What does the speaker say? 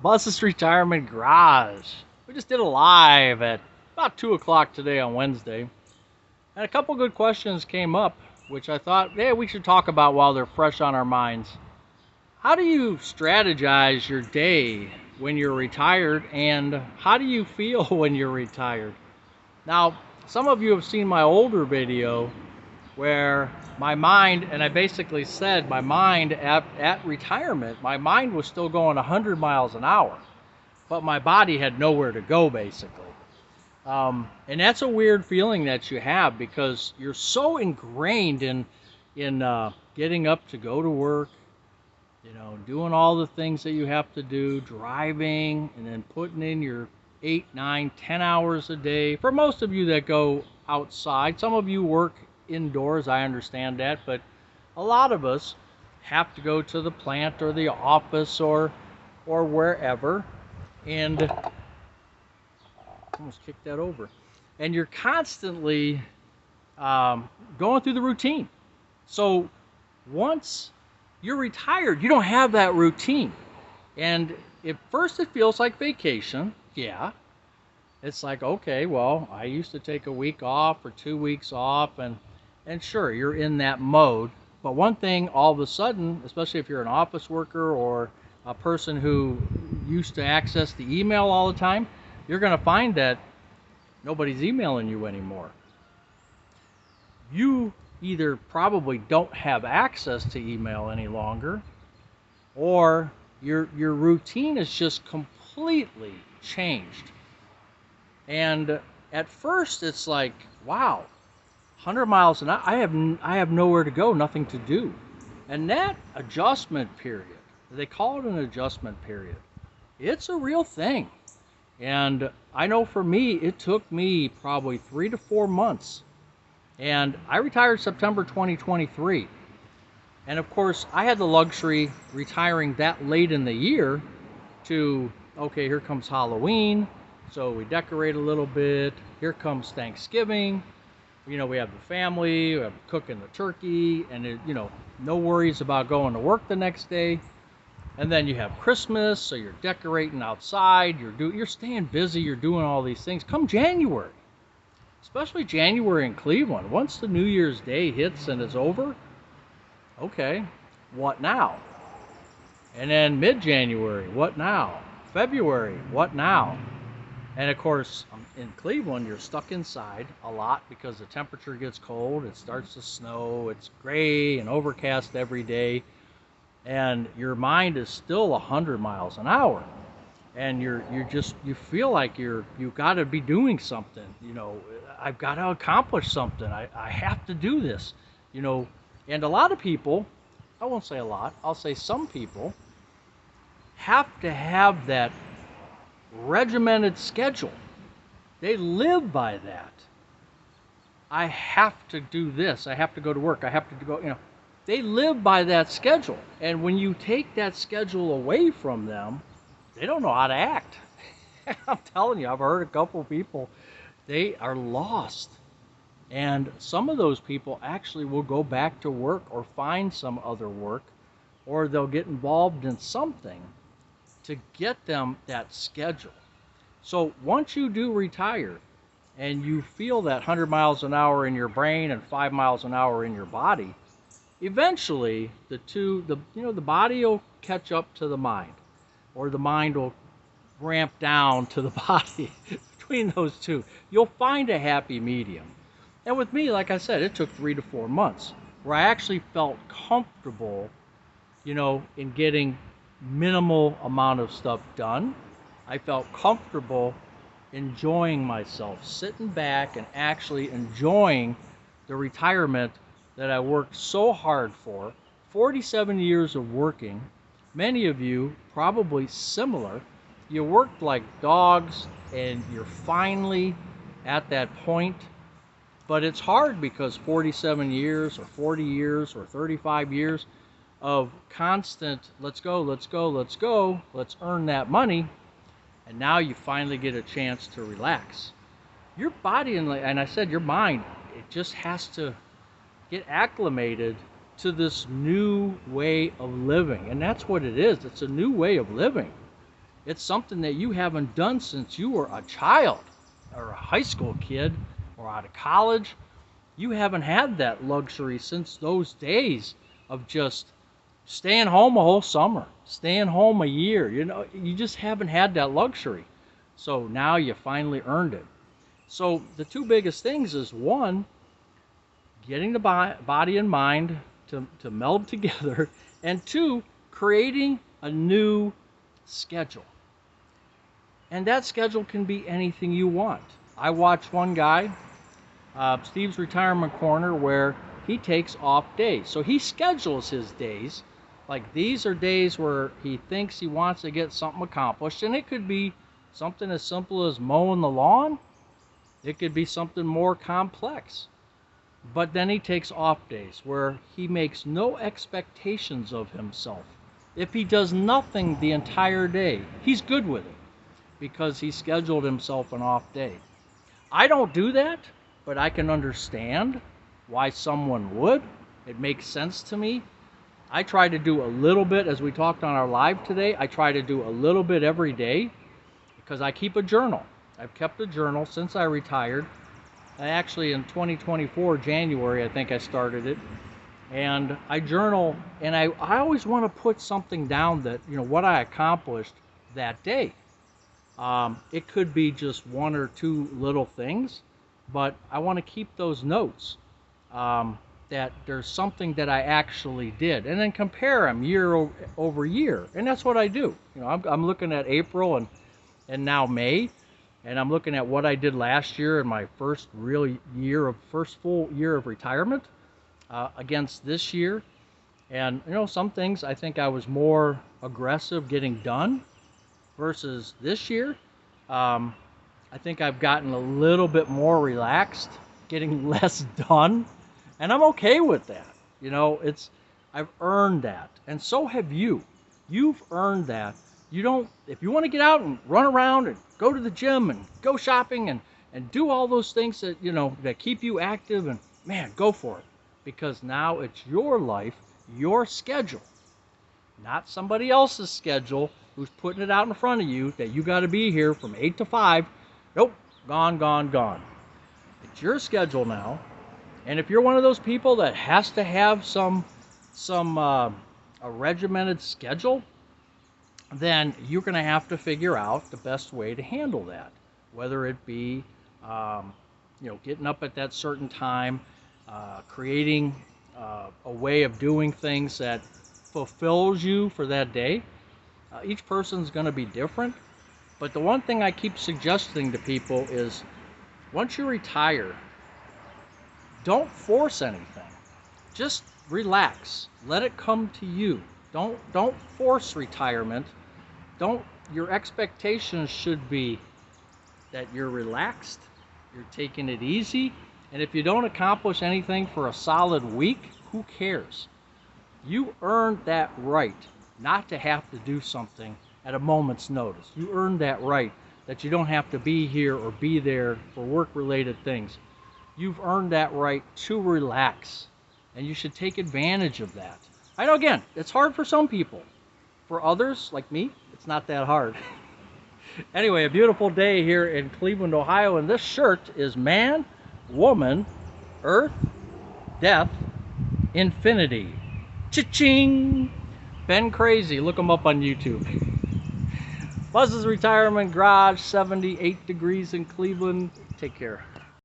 Buzz's Retirement Garage. We just did a live at about 2 o'clock today on Wednesday. And a couple good questions came up, which I thought, hey, we should talk about while they're fresh on our minds. How do you strategize your day when you're retired, and how do you feel when you're retired? Now, some of you have seen my older video where my mind, and I basically said my mind at retirement, my mind was still going 100 miles an hour, but my body had nowhere to go basically. And that's a weird feeling that you have because you're so ingrained in getting up to go to work, doing all the things that you have to do, driving, and then putting in your 8, 9, 10 hours a day. For most of you that go outside, some of you work indoors, I understand that, but a lot of us have to go to the plant or the office or wherever, and almost kicked that over. And you're constantly going through the routine. So once you're retired, you don't have that routine. And at first it feels like vacation. Yeah. It's like, okay, well, I used to take a week off or 2 weeks off, and sure, you're in that mode. But one thing all of a sudden, especially if you're an office worker or a person who used to access the email all the time, you're going to find that nobody's emailing you anymore. You either probably don't have access to email any longer, or your routine is just completely changed. And at first it's like, wow, 100 miles an hour, I have nowhere to go, nothing to do. And that adjustment period, they call it an adjustment period, it's a real thing. And I know for me, it took me probably 3 to 4 months. And I retired September 2023. And of course, I had the luxury retiring that late in the year to, okay, here comes Halloween, so we decorate a little bit. Here comes Thanksgiving. We have the family, we have cooking the turkey, and no worries about going to work the next day. And then you have Christmas, so you're decorating outside, you're staying busy, you're doing all these things. Come January, especially January in Cleveland, once the New Year's Day hits and it's over, okay, what now? And then mid-January, what now? February, what now? And of course, in Cleveland, you're stuck inside a lot because the temperature gets cold, it starts to snow, it's gray and overcast every day, and your mind is still 100 miles an hour. And you feel like you've got to be doing something. I've got to accomplish something. I have to do this. And a lot of people, I won't say a lot, I'll say some people have to have that regimented schedule. They live by that. I have to do this. I have to go to work. I have to go, they live by that schedule. And when you take that schedule away from them, they don't know how to act. I'm telling you, I've heard a couple of people, they are lost. And some of those people actually will go back to work or find some other work, or they'll get involved in something to get them that schedule. So once you do retire and you feel that 100 miles an hour in your brain and 5 miles an hour in your body, eventually the body will catch up to the mind, or the mind will ramp down to the body. Between those two, you'll find a happy medium. And with me, like I said, it took 3 to 4 months where I actually felt comfortable, in getting minimal amount of stuff done. I felt comfortable enjoying myself, sitting back and actually enjoying the retirement that I worked so hard for. 47 years of working, many of you probably similar. You worked like dogs and you're finally at that point. But it's hard because 47 years or 40 years or 35 years of constant, let's go, let's go, let's go, let's earn that money. And now you finally get a chance to relax. Your body, and I said your mind, it just has to get acclimated to this new way of living. And that's what it is. It's a new way of living. It's something that you haven't done since you were a child or a high school kid or out of college. You haven't had that luxury since those days of just staying home a whole summer, staying home a year. You know, you just haven't had that luxury. So now you finally earned it. So the two biggest things is, one, getting the body and mind to meld together, and two, creating a new schedule. And that schedule can be anything you want. I watch one guy, Steve's Retirement Corner, where he takes off days. So he schedules his days. Like, these are days where he thinks he wants to get something accomplished, and it could be something as simple as mowing the lawn. It could be something more complex. But then he takes off days where he makes no expectations of himself. If he does nothing the entire day, he's good with it because he scheduled himself an off day. I don't do that, but I can understand why someone would. It makes sense to me. I try to do a little bit, as we talked on our live today, I try to do a little bit every day because I keep a journal. I've kept a journal since I retired. Actually, in 2024, January, I think I started it. And I journal, and I always want to put something down that, you know, what I accomplished that day. It could be just one or two little things, but I want to keep those notes, that there's something that I actually did, and then compare them year over year. And that's what I do. You know, I'm looking at April and now May, and I'm looking at what I did last year in my first full year of retirement against this year. And, you know, some things I think I was more aggressive getting done versus this year. I think I've gotten a little bit more relaxed, getting less done, and I'm okay with that. You know, I've earned that, and so have you. You've earned that. You don't, if you want to get out and run around and go to the gym and go shopping and do all those things that, you know, that keep you active, and man, go for it. Because now it's your life, your schedule, not somebody else's schedule who's putting it out in front of you that you got to be here from 8 to 5. Nope, gone, gone, gone. It's your schedule now. And if you're one of those people that has to have a regimented schedule, then you're going to have to figure out the best way to handle that. Whether it be, you know, getting up at that certain time, creating a way of doing things that fulfills you for that day. Each person's going to be different. But the one thing I keep suggesting to people is, once you retire, don't force anything. Just relax. Let it come to you. Don't force retirement. Your expectations should be that you're relaxed, you're taking it easy, and if you don't accomplish anything for a solid week, who cares? You earned that right not to have to do something at a moment's notice. You earned that right that you don't have to be here or be there for work-related things. You've earned that right to relax, and you should take advantage of that. I know, again, it's hard for some people. For others, like me, it's not that hard. Anyway, a beautiful day here in Cleveland, Ohio, and this shirt is Man, Woman, Earth, Death, Infinity. Cha-ching! Ben Crazy, look him up on YouTube. Buzz's Retirement Garage, 78 degrees in Cleveland. Take care.